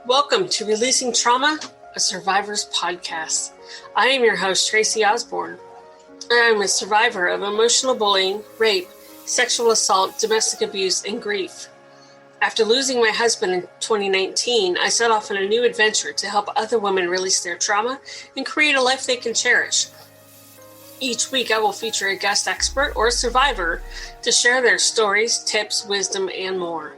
Welcome to Releasing Trauma, a Survivor's Podcast. I am your host, Tracy Osborne. I am a survivor of emotional bullying, rape, sexual assault, domestic abuse, and grief. After losing my husband in 2019, I set off on a new adventure to help other women release their trauma and create a life they can cherish. Each week, I will feature a guest expert or survivor to share their stories, tips, wisdom, and more.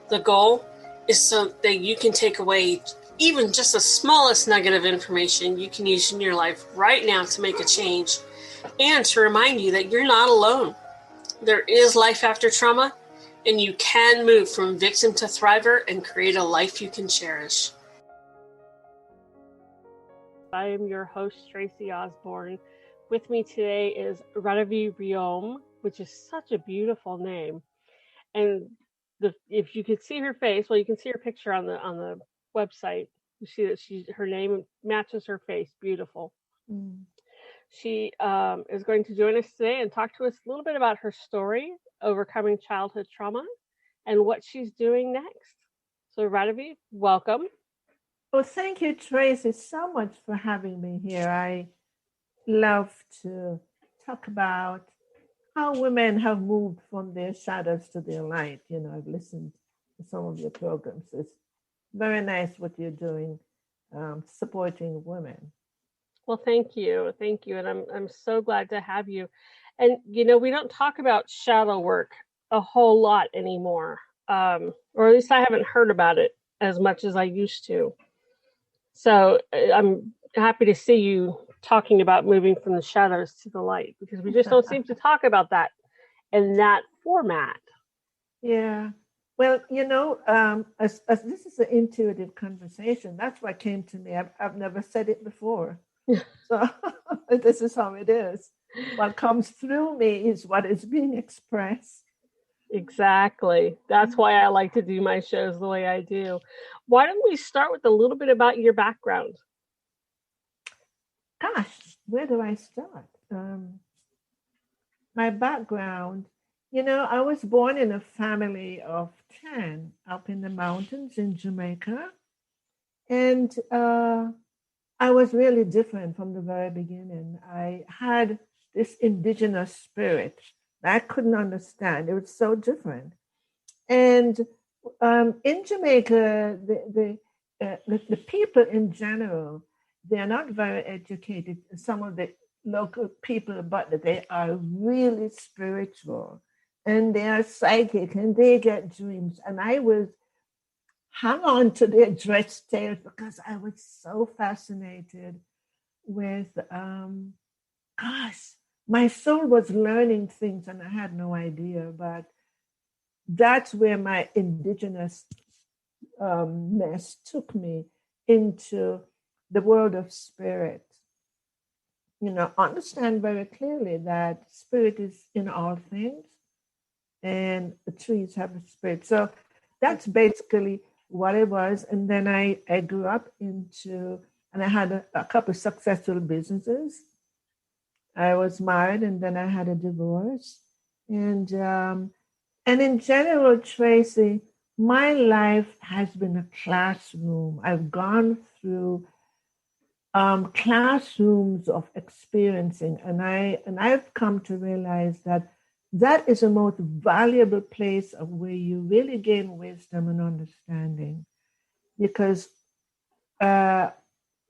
The goal is so that you can take away even just the smallest nugget of information you can use in your life right now to make a change, and to remind you that you're not alone. There is life after trauma, and you can move from victim to thriver and create a life you can cherish. I am your host, Tracy Osborne. With me today is Radavie Riom, which is such a beautiful name. And if you could see her face, well, you can see her picture on the website. You see that her name matches her face. Beautiful. She is going to join us today and talk to us a little bit about her story, overcoming childhood trauma, and what she's doing next. So, Radavie, welcome. Well, thank you, Tracy, so much for having me here. I love to talk about how women have moved from their shadows to their light. You know, I've listened to some of your programs. It's very nice what you're doing, supporting women. Well, thank you. And I'm so glad to have you. And, you know, we don't talk about shadow work a whole lot anymore, or at least I haven't heard about it as much as I used to. So I'm happy to see you talking about moving from the shadows to the light, because we just don't seem to talk about that in that format. Yeah. Well, you know, as this is an intuitive conversation, that's what came to me. I've never said it before. So this is how it is. What comes through me is what is being expressed. Exactly. That's why I like to do my shows the way I do. Why don't we start with a little bit about your background? Gosh, where do I start? My background, you know, I was born in a family of 10 up in the mountains in Jamaica. And I was really different from the very beginning. I had this indigenous spirit that I couldn't understand. It was so different. And in Jamaica, the people in general, they're not very educated. Some of the local people, but they are really spiritual and they are psychic and they get dreams. And I was hung on to their dressed tales because I was so fascinated with, gosh, my soul was learning things and I had no idea. But that's where my indigenous ness took me into the world of spirit. You know, understand very clearly that spirit is in all things and the trees have a spirit. So that's basically what it was. And then I grew up into, and I had a couple of successful businesses. I was married and then I had a divorce. And in general, Tracy, my life has been a classroom. I've gone through classrooms of experiencing, and I've come to realize that that is the most valuable place of where you really gain wisdom and understanding, because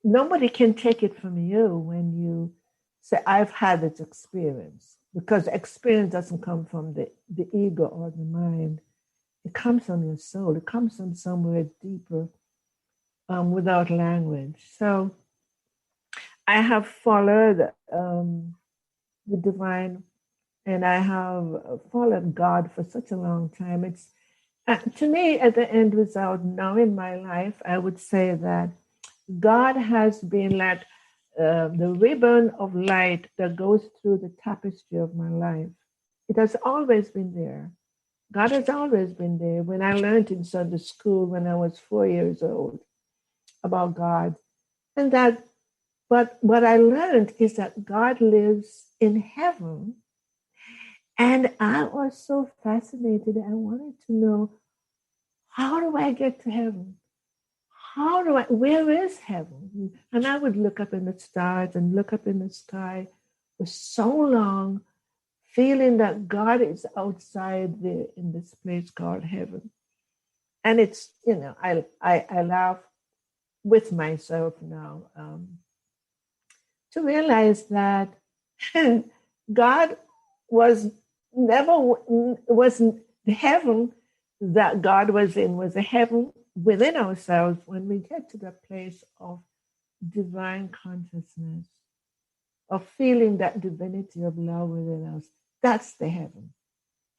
nobody can take it from you when you say, I've had this experience, because experience doesn't come from the ego or the mind. It comes from your soul. It comes from somewhere deeper, without language. So I have followed the divine, and I have followed God for such a long time. It's to me, at the end result, now in my life, I would say that God has been like the ribbon of light that goes through the tapestry of my life. It has always been there. God has always been there. When I learned in Sunday school when I was 4 years old about God, and that, but what I learned is that God lives in heaven. And I was so fascinated. I wanted to know, how do I get to heaven? where is heaven? And I would look up in the stars and look up in the sky for so long, feeling that God is outside there in this place called heaven. And it's, I laugh with myself now to realize that God was never, wasn't the heaven that God was in, was a heaven within ourselves. When we get to the place of divine consciousness, of feeling that divinity of love within us, that's the heaven.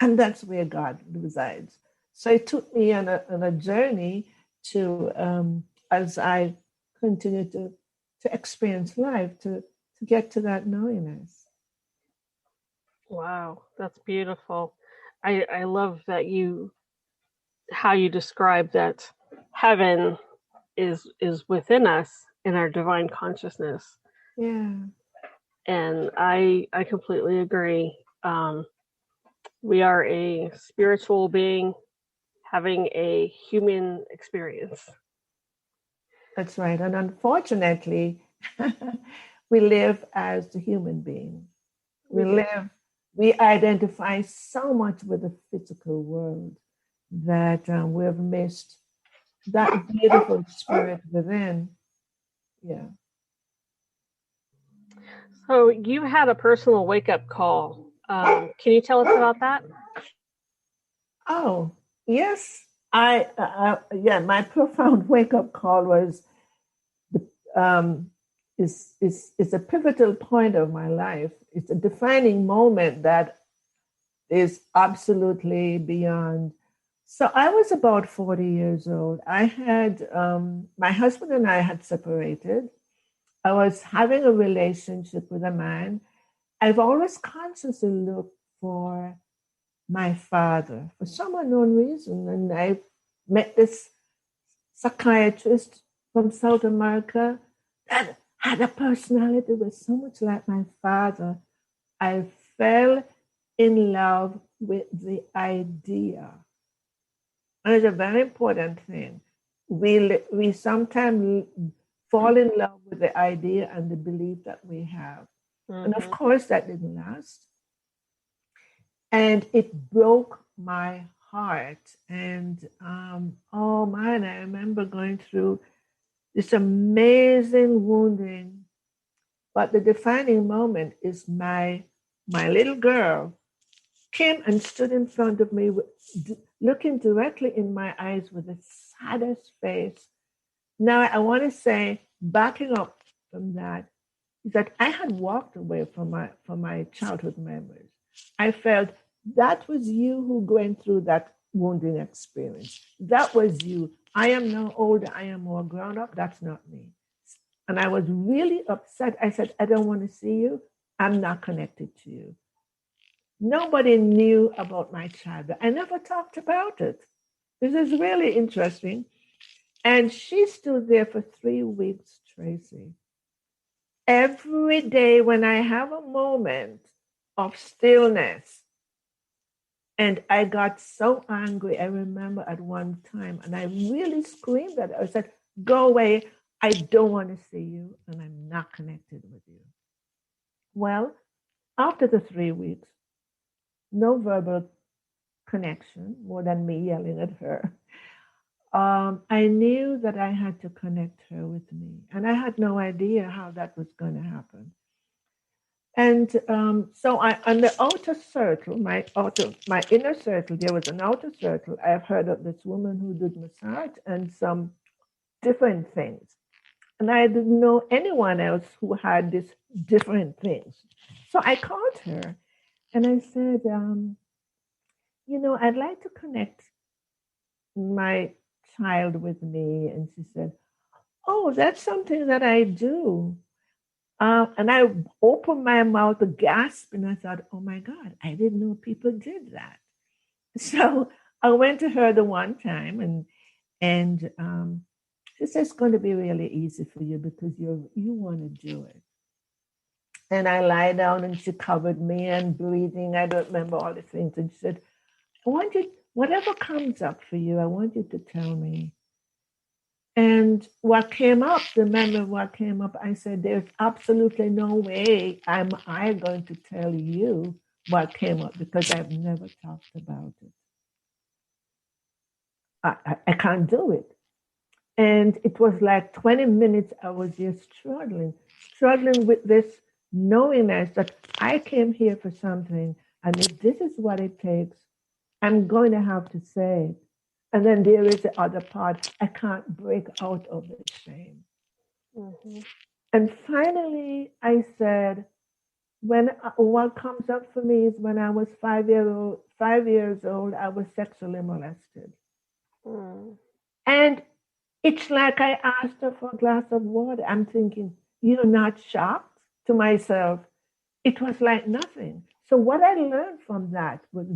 And that's where God resides. So it took me on a journey to, as I continue to experience life, to get to that knowingness. Wow, that's beautiful. I love that how you describe that heaven is within us in our divine consciousness. Yeah. And I completely agree. We are a spiritual being having a human experience. That's right. And unfortunately, we live as the human being. We identify so much with the physical world that we've missed that beautiful spirit within. Yeah. So you had a personal wake-up call. Can you tell us about that? Oh, yes. My profound wake-up call was is a pivotal point of my life. It's a defining moment that is absolutely beyond. So I was about 40 years old. I had my husband and I had separated. I was having a relationship with a man. I've always consciously looked for my father for some unknown reason. And I met this psychiatrist from South America that had a personality that was so much like my father. I fell in love with the idea. And it's a very important thing. We sometimes fall in love with the idea and the belief that we have. Mm-hmm. And of course, that didn't last. And it broke my heart. And oh man, I remember going through this amazing wounding. But the defining moment is my little girl came and stood in front of me, looking directly in my eyes with the saddest face. Now, I want to say, backing up from that, is that I had walked away from my childhood memories. I felt that was you who went through that wounding experience. That was you. I am now older. I am more grown up. That's not me. And I was really upset. I said, I don't want to see you. I'm not connected to you. Nobody knew about my childhood. I never talked about it. This is really interesting. And she stood there for 3 weeks, Tracy. Every day when I have a moment of stillness, and I got so angry, I remember at one time, and I really screamed at her. I said, go away. I don't want to see you, and I'm not connected with you. Well, after the 3 weeks, no verbal connection, more than me yelling at her. I knew that I had to connect her with me, and I had no idea how that was going to happen. And so on the outer circle, my inner circle, there was an outer circle. I've heard of this woman who did massage and some different things. And I didn't know anyone else who had these different things. So I called her and I said, I'd like to connect my child with me. And she said, oh, that's something that I do. And I opened my mouth to gasp, and I thought, oh my God, I didn't know people did that. So I went to her the one time, and she said, it's going to be really easy for you because you want to do it. And I lie down, and she covered me and breathing. I don't remember all the things. And she said, I want you, whatever comes up for you, I want you to tell me. And what came up, remember what came up, I said, there's absolutely no way I going to tell you what came up because I've never talked about it. I can't do it. And it was like 20 minutes I was just struggling with this knowingness that I came here for something. And if this is what it takes, I'm going to have to say it. And then there is the other part. I can't break out of the shame. Mm-hmm. And finally, I said, what comes up for me is when I was 5 years old, I was sexually molested. Mm. And it's like I asked her for a glass of water. I'm thinking, you're not shocked? To myself, it was like nothing. So what I learned from that was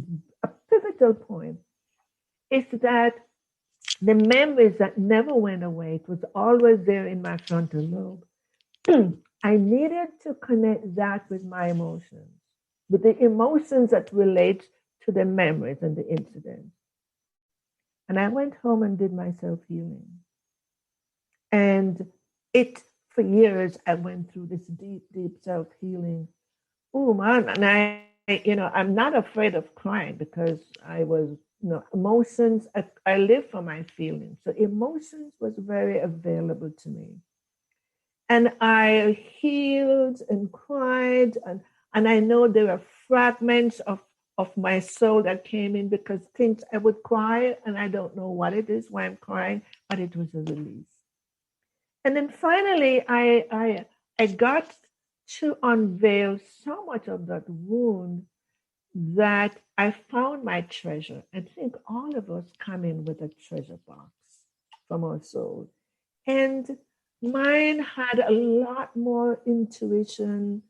a pivotal point is that the memories that never went away, it was always there in my frontal lobe. I needed to connect that with my emotions, with the emotions that relate to the memories and the incidents. And I went home and did my self healing. And it, for years, I went through this deep, deep self healing. Oh man, and I'm not afraid of crying because I was, emotions. I live for my feelings, so emotions was very available to me, and I healed and cried, and I know there were fragments of my soul that came in because things I would cry, and I don't know what it is why I'm crying, but it was a release. And then finally, I got to unveil so much of that wound that I found my treasure. I think all of us come in with a treasure box from our soul. And mine had a lot more intuition,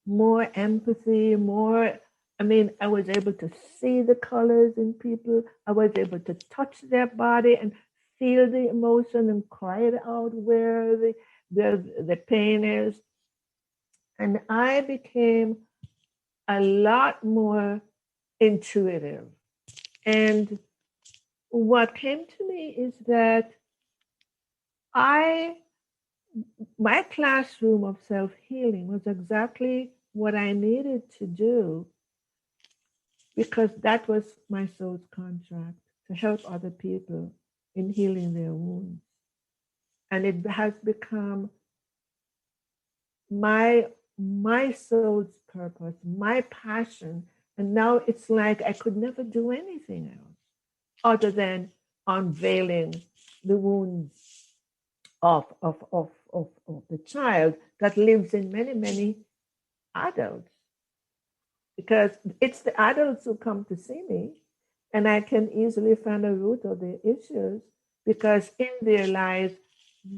more empathy, I was able to see the colors in people. I was able to touch their body and feel the emotion and cry it out where the pain is. And I became a lot more intuitive. And what came to me is that I my classroom of self healing was exactly what I needed to do because that was my soul's contract to help other people in healing their wounds. And it has become my soul's purpose, my passion. And now it's like I could never do anything else other than unveiling the wounds of the child that lives in many, many adults. Because it's the adults who come to see me, and I can easily find a root of their issues because in their lives,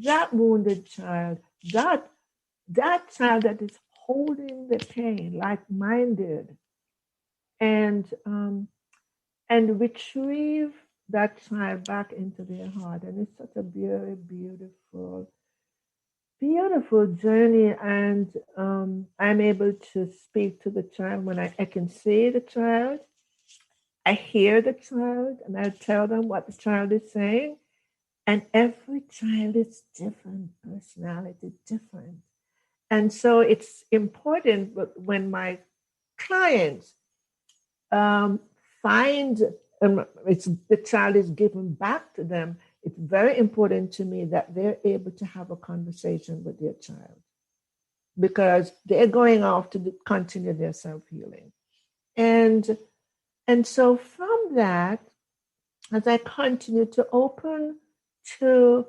that wounded child, that child that is holding the pain like mine did, and and retrieve that child back into their heart. And it's such a very beautiful, beautiful journey. And I'm able to speak to the child when I can see the child. I hear the child and I tell them what the child is saying. And every child is different, personality different. And so it's important when my clients um, find it's the child is given back to them, it's very important to me that they're able to have a conversation with their child because they're going off to continue their self-healing. And so from that, as I continue to open to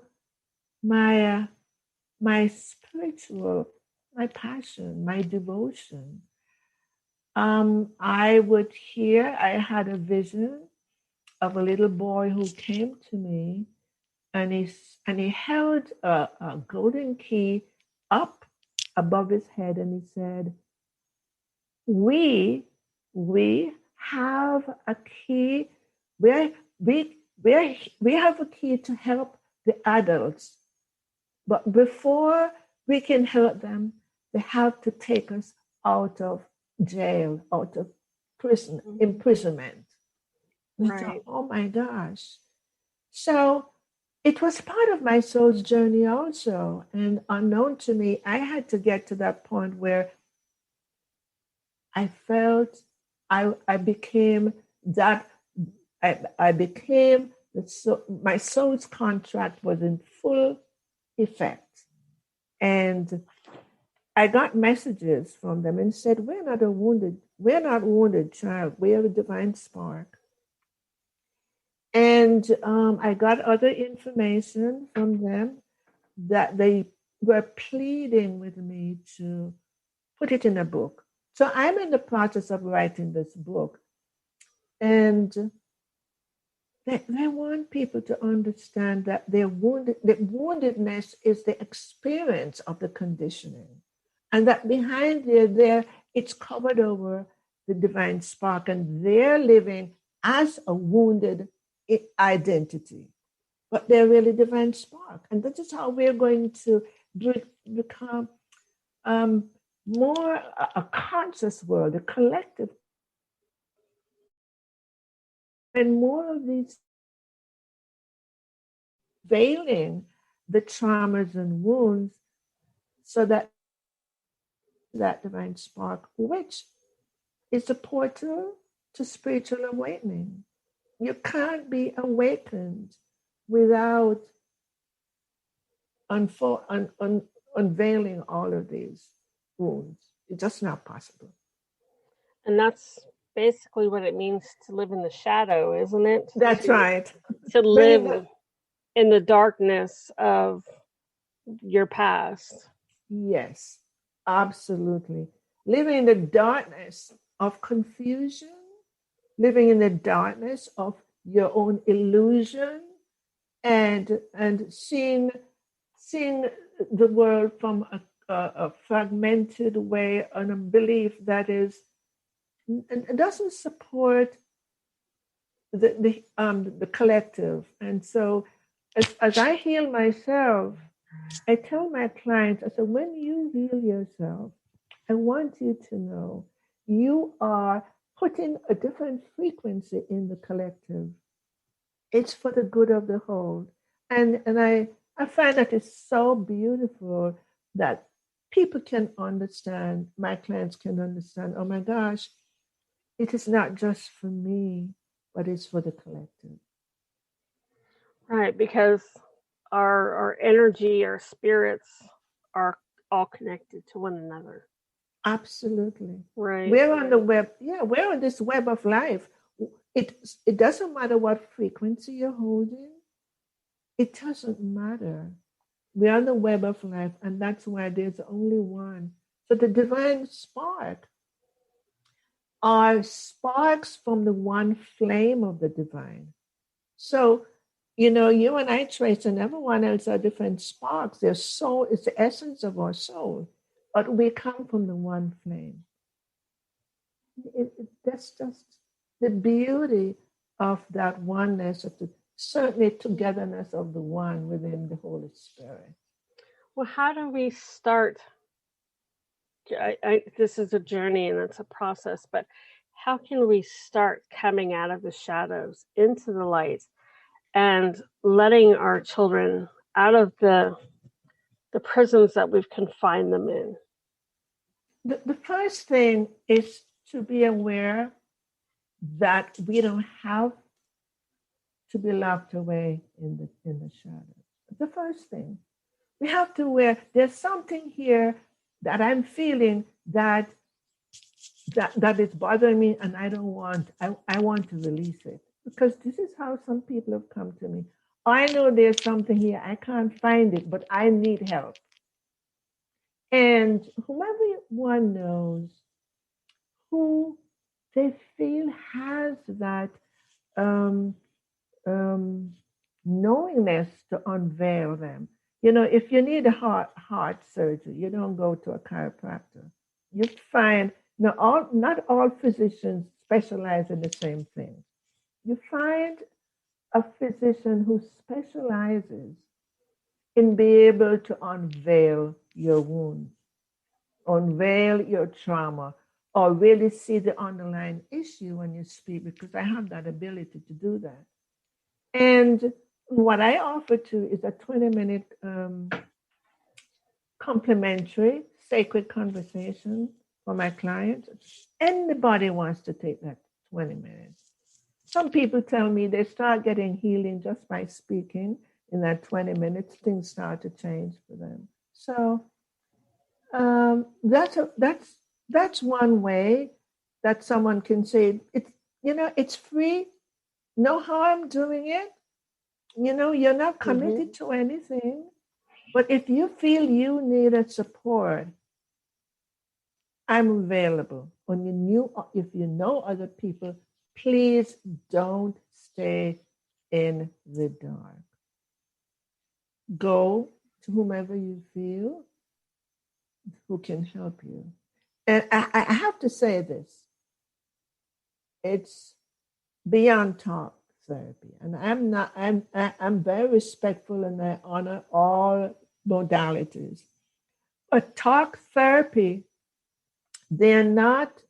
my my spiritual, my passion, my devotion, I had a vision of a little boy who came to me and he held a golden key up above his head and he said, we we have a key where we have a key to help the adults, but before we can help them, they have to take us out of jail, out of prison, imprisonment. We thought, Right. oh my gosh. So it was part of my soul's journey also. And unknown to me, I had to get to that point where I felt I became that, I became, my soul's contract was in full effect. And I got messages from them and said, we're not wounded child, we're a divine spark. And I got other information from them that they were pleading with me to put it in a book. So I'm in the process of writing this book. And they want people to understand that the woundedness is the experience of the conditioning. And that behind there, it's covered over the divine spark, and they're living as a wounded identity, but they're really divine spark. And this is how we're going to become more a conscious world, a collective, and more of these veiling the traumas and wounds so that that divine spark, which is a portal to spiritual awakening. You can't be awakened without unveiling all of these wounds. It's just not possible. And that's basically what it means to live in the shadow, isn't it? That's right. To live in the darkness of your past. Yes, absolutely. Living in the darkness of confusion, living in the darkness of your own illusion, and seeing the world from a fragmented way, and a belief that doesn't support the collective. And so as I heal myself, I tell my clients, I said, when you heal yourself, I want you to know you are putting a different frequency in the collective. It's for the good of the whole. And I find that it's so beautiful that people can understand, my clients can understand, oh my gosh, it is not just for me, but it's for the collective. Right, because our energy, our spirits are all connected to one another. Absolutely. Right. We're on the web. Yeah, we're on this web of life. It doesn't matter what frequency you're holding. It doesn't matter. We're on the web of life, and that's why there's only one. So the divine spark are sparks from the one flame of the divine. So, you and I, Trace, and everyone else are different sparks. Their soul is the essence of our soul, but we come from the one flame. That's just the beauty of that oneness, of the certainly togetherness of the one within the Holy Spirit. Well, how do we start? This is a journey and it's a process, but how can we start coming out of the shadows into the light and letting our children out of the prisons that we've confined them in? The first thing is to be aware that we don't have to be locked away in the shadows. The first thing, we have to aware there's something here that I'm feeling that is bothering me, and I don't want. I want to release it, because this is how some people have come to me. I know there's something here, I can't find it, but I need help. And whomever one knows who they feel has that knowingness to unveil them. If you need a heart surgery, you don't go to a chiropractor. You find not all physicians specialize in the same thing. You find a physician who specializes in being able to unveil your wounds, unveil your trauma, or really see the underlying issue when you speak, because I have that ability to do that. And What I offer to is a 20-minute complimentary sacred conversation for my clients. Anybody wants to take that 20 minutes. Some people tell me they start getting healing just by speaking in that 20 minutes, things start to change for them. So that's one way that someone can say it's it's free, no harm doing it. You're not committed to anything, but if you feel you needed support, I'm available. If you know other people, please don't stay in the dark. Go to whomever you feel who can help you. And I have to say this: it's beyond talk therapy, and I'm very respectful and I honor all modalities. But talk therapy, they're not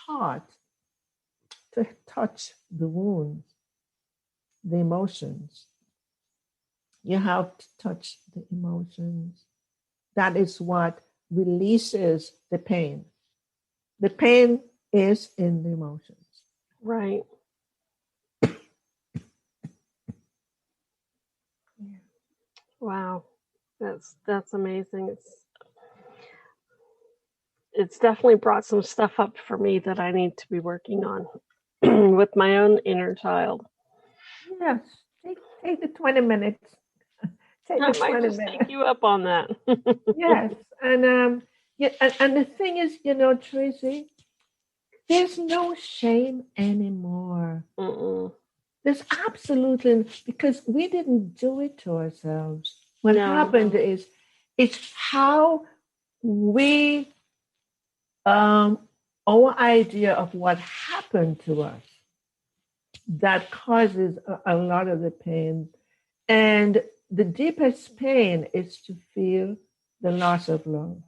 taught to touch the wounds, the emotions. You have to touch the emotions. That is what releases the pain. The pain is in the emotions. Right. Yeah. Wow. That's amazing. It's definitely brought some stuff up for me that I need to be working on with my own inner child. Yes. Take the 20 minutes. Take I the might 20 just minutes. take you up on that. Yes. Yeah, and the thing is, Tracy, there's no shame anymore. Mm-mm. There's absolutely, because we didn't do it to ourselves. What No. happened is, it's how we, our idea of what happened to us that causes a lot of the pain. And the deepest pain is to feel the loss of love.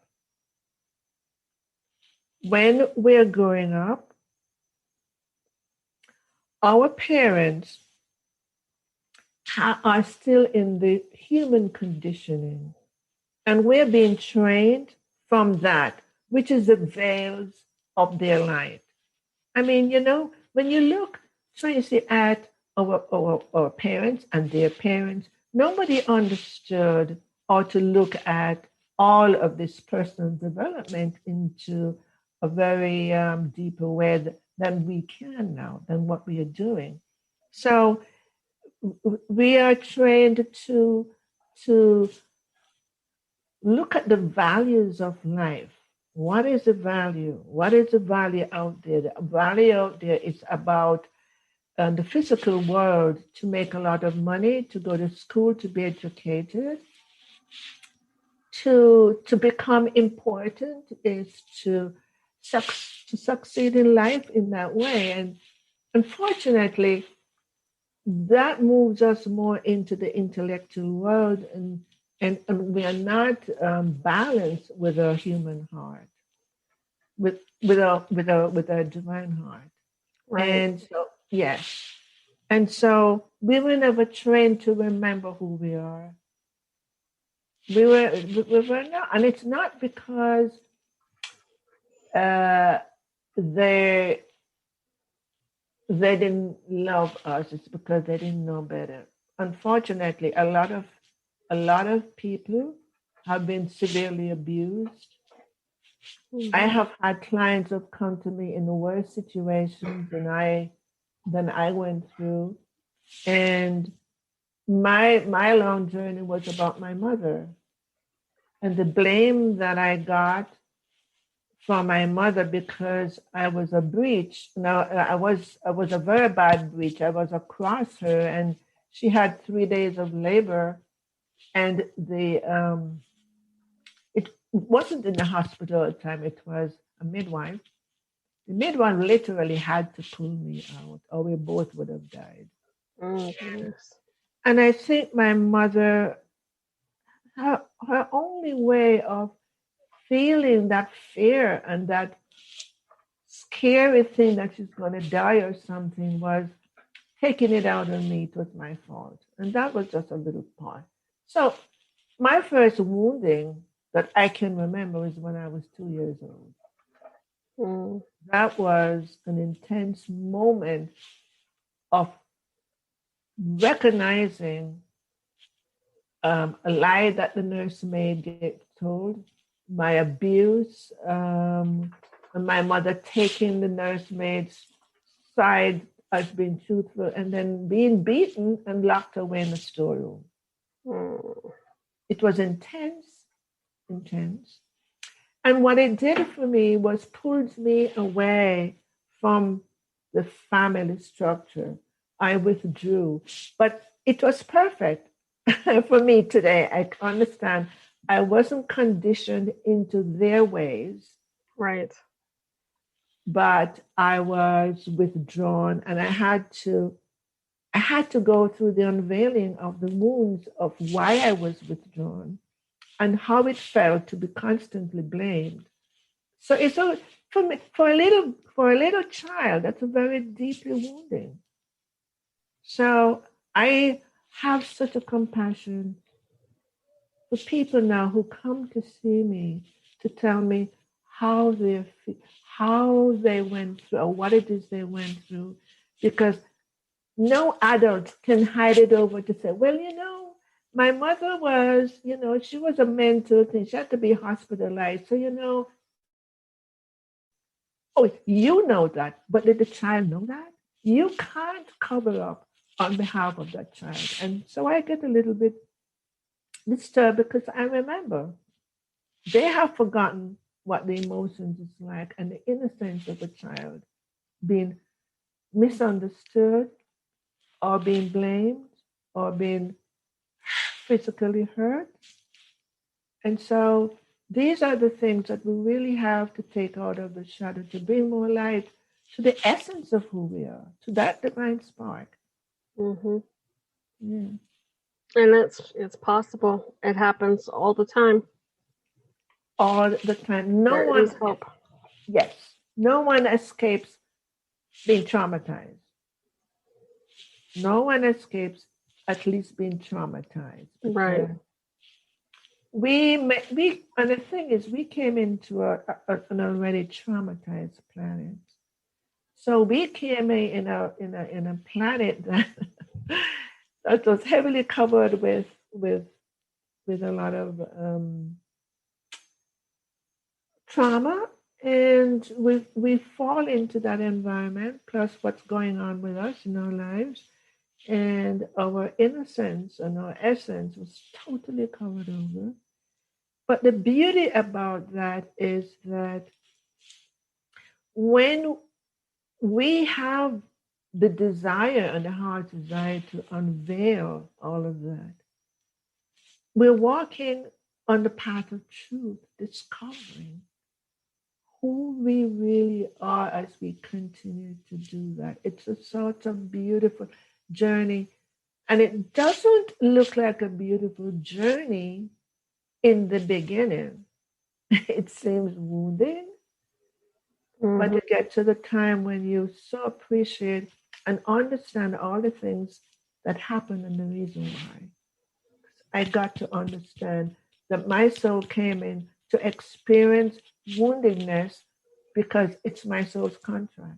When we're growing up, our parents are still in the human conditioning, and we're being trained from that, which is the veils of their life. I mean, when you look, Tracy, at our parents and their parents, nobody understood or to look at all of this personal development into a very deeper way than we can now, than what we are doing. So we are trained to look at the values of life. What is the value? What is the value out there? The value out there is about the physical world, to make a lot of money, to go to school, to be educated, to become important, is to succeed in life in that way. And unfortunately, that moves us more into the intellectual world, and we are not balanced with our human heart, with our divine heart. Right. And so, yes. And so we were never trained to remember who we are. We were not, and it's not because uh, they they didn't love us. It's because they didn't know better. Unfortunately, a lot of people have been severely abused. I have had clients who've come to me in worse situations than I went through, and my long journey was about my mother, and the blame that I got from my mother because I was a breach. No, I was a very bad breach. I was across her, and she had 3 days of labor, and it wasn't in the hospital at the time. It was a midwife. The midwife literally had to pull me out, or we both would have died. Oh, goodness. And I think my mother, her only way of feeling that fear and that scary thing that she's going to die or something was taking it out on me. It was my fault. And that was just a little part. So my first wounding that I can remember was when I was 2 years old. Mm. That was an intense moment of recognizing a lie that the nursemaid get told, my abuse, and my mother taking the nursemaid's side as being truthful, and then being beaten and locked away in the storeroom. Mm. It was intense, intense. And what it did for me was pulled me away from the family structure. I withdrew, but it was perfect for me today. I understand I wasn't conditioned into their ways, Right. but I was withdrawn, and I had to go through the unveiling of the wounds of why I was withdrawn and how it felt to be constantly blamed. So it's a, for me, for a little child, that's a very deeply wounding. So I have such a compassion for people now who come to see me to tell me how how they went through, or what it is they went through, because no adult can hide it over to say, well, my mother was, she was a mental thing. She had to be hospitalized. So, oh, you know that, but did the child know that? You can't cover up on behalf of that child. And so I get a little bit disturbed because I remember they have forgotten what the emotions is like and the innocence of a child being misunderstood or being blamed or being physically hurt. And so these are the things that we really have to take out of the shadow to bring more light to the essence of who we are, to that divine spark. Mm-hmm. Yeah. And it's possible. It happens all the time. All the time. No There one, is hope. yes, no one escapes being traumatized. No one escapes at least being traumatized. But, Right. and the thing is, we came into an already traumatized planet. So we came in a planet that was heavily covered with a lot of trauma, and we fall into that environment. Plus, what's going on with us in our lives, and our innocence and our essence was totally covered over. But the beauty about that is that when we have the desire and the heart desire to unveil all of that, we're walking on the path of truth, discovering who we really are as we continue to do that. It's a sort of beautiful journey. And it doesn't look like a beautiful journey in the beginning. It seems wounding, but you get to the time when you so appreciate and understand all the things that happen and the reason why. I got to understand that my soul came in to experience woundedness because it's my soul's contract.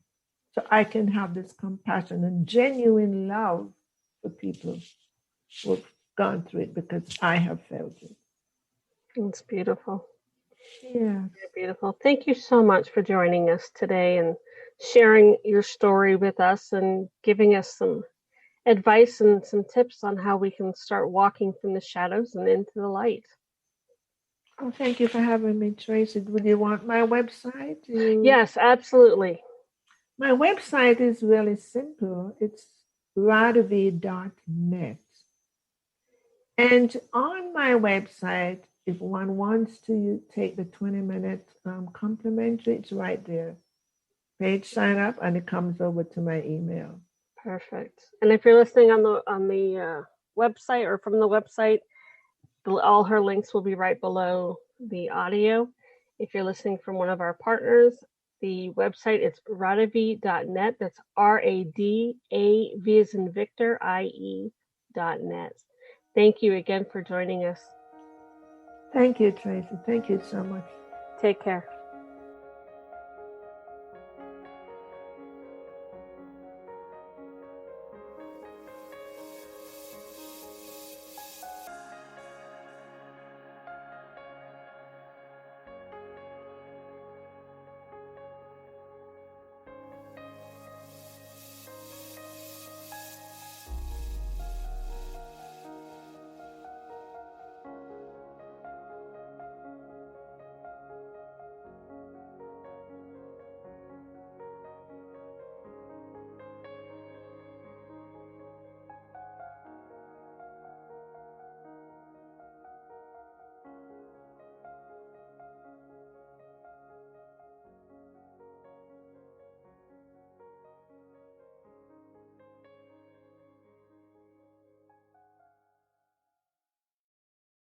So I can have this compassion and genuine love for people who have gone through it because I have felt it. It's beautiful. Yeah. Beautiful. Thank you so much for joining us today and sharing your story with us and giving us some advice and some tips on how we can start walking from the shadows and into the light. Oh, thank you for having me, Tracy. Would you want my website? Yes, absolutely. My website is really simple. It's radavie.net. And on my website, if one wants to take the 20-minute complimentary, it's right there. Page sign up, and it comes over to my email. Perfect. And if you're listening on the website or from the website, all her links will be right below the audio. If you're listening from one of our partners, The website is radavie.net. That's RADAV as in Victor, IE.net. Thank you again for joining us. Thank you, Tracy. Thank you so much. Take care.